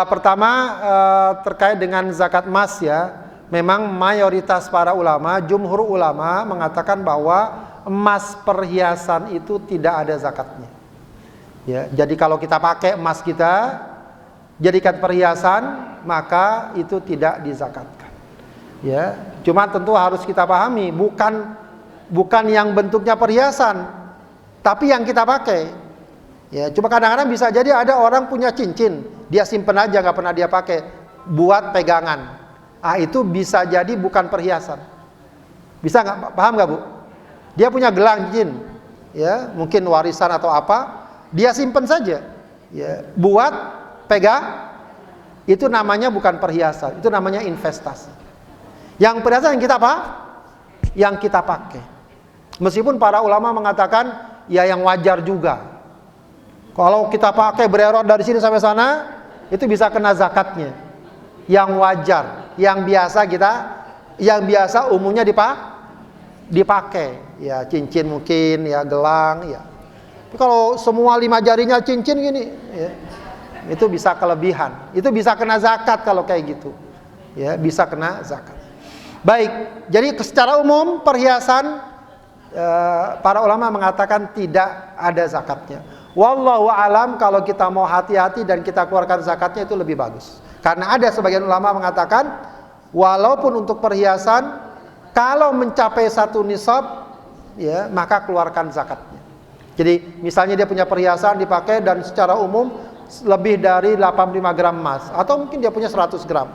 Pertama, terkait dengan zakat emas ya. Memang mayoritas para ulama, jumhur ulama mengatakan bahwa emas perhiasan itu tidak ada zakatnya. Ya, jadi kalau kita pakai emas kita jadikan perhiasan, maka itu tidak dizakatkan. Ya, cuma tentu harus kita pahami, bukan yang bentuknya perhiasan, tapi yang kita pakai. Ya, cuma kadang-kadang bisa jadi ada orang punya cincin, dia simpen aja nggak pernah dia pakai, buat pegangan. Itu bisa jadi bukan perhiasan. Bisa nggak? Paham nggak, Bu? Dia punya gelang cincin, ya, mungkin warisan atau apa, dia simpen saja, ya, buat pegang. Itu namanya bukan perhiasan, itu namanya investasi. Yang perhiasan yang kita apa? Yang kita pakai. Meskipun para ulama mengatakan ya yang wajar juga. Kalau kita pakai bererot dari sini sampai sana, itu bisa kena zakatnya. Yang wajar, yang biasa umumnya dipakai, ya cincin mungkin, ya gelang, ya. Tapi kalau semua 5 jarinya cincin gini, ya, itu bisa kelebihan, itu bisa kena zakat kalau kayak gitu, ya bisa kena zakat. Baik, jadi secara umum perhiasan para ulama mengatakan tidak ada zakatnya. Wallahu alam, kalau kita mau hati-hati dan kita keluarkan zakatnya itu lebih bagus. Karena ada sebagian ulama mengatakan walaupun untuk perhiasan kalau mencapai 1 nisab, ya maka keluarkan zakatnya. Jadi misalnya dia punya perhiasan dipakai dan secara umum lebih dari 85 gram emas, atau mungkin dia punya 100 gram,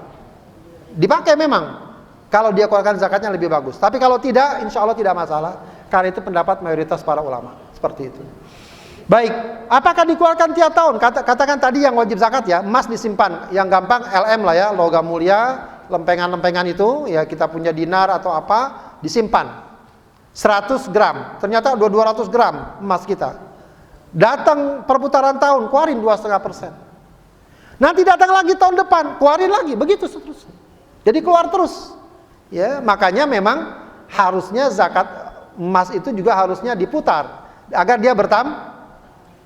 dipakai memang. Kalau dia keluarkan zakatnya lebih bagus. Tapi kalau tidak, insya Allah tidak masalah. Karena itu pendapat mayoritas para ulama seperti itu. Baik, apakah dikeluarkan tiap tahun? Katakan tadi yang wajib zakat ya, emas disimpan. Yang gampang LM lah ya, logam mulia, lempengan-lempengan itu, ya kita punya dinar atau apa, disimpan. 100 gram, ternyata 200 gram emas kita. Datang perputaran tahun, keluarin 2,5%. Nanti datang lagi tahun depan, keluarin lagi, begitu seterusnya. Jadi keluar terus. Ya, makanya memang harusnya zakat emas itu juga harusnya diputar agar dia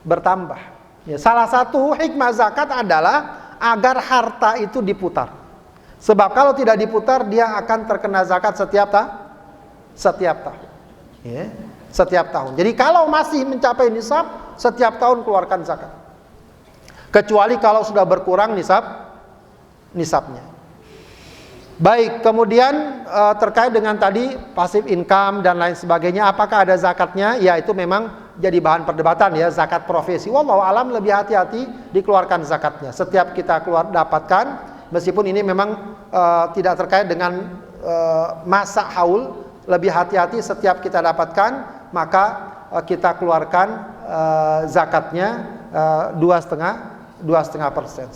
bertambah. Ya, salah satu hikmah zakat adalah agar harta itu diputar. Sebab kalau tidak diputar dia akan terkena zakat setiap tahun. Ya, setiap tahun. Jadi kalau masih mencapai nisab, setiap tahun keluarkan zakat. Kecuali kalau sudah berkurang nisabnya. Baik, kemudian terkait dengan tadi passive income dan lain sebagainya, apakah ada zakatnya? Ya itu memang jadi bahan perdebatan ya, zakat profesi. Wallahu alam lebih hati-hati dikeluarkan zakatnya. Setiap kita dapatkan, meskipun ini memang tidak terkait dengan masa haul, lebih hati-hati setiap kita dapatkan, maka kita keluarkan zakatnya 2,5%.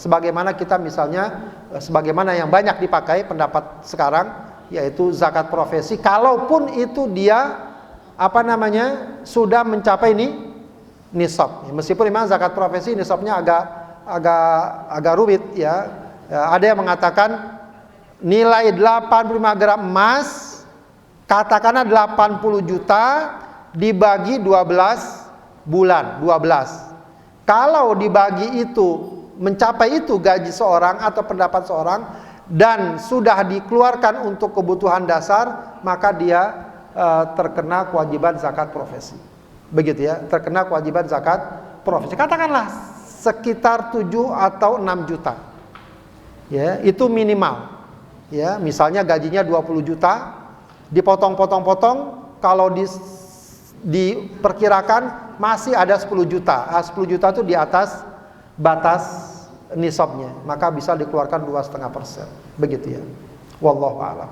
Sebagaimana kita misalnya, sebagaimana yang banyak dipakai pendapat sekarang, yaitu zakat profesi. Kalaupun itu dia sudah mencapai nisab. Meskipun memang zakat profesi nisabnya agak rumit ya. Ada yang mengatakan nilai 85 gram emas, katakanlah 80 juta dibagi 12 bulan, 12. Kalau dibagi itu, mencapai itu gaji seorang atau pendapat seorang, dan sudah dikeluarkan untuk kebutuhan dasar, maka dia terkena kewajiban zakat profesi. Begitu ya, terkena kewajiban zakat profesi. Katakanlah sekitar 7 atau 6 juta. Ya, itu minimal. Ya, misalnya gajinya 20 juta, dipotong-potong-potong, kalau diperkirakan masih ada 10 juta. 10 juta itu di atas batas nisabnya, maka bisa dikeluarkan 2,5%. Begitu ya. Wallahu a'lam.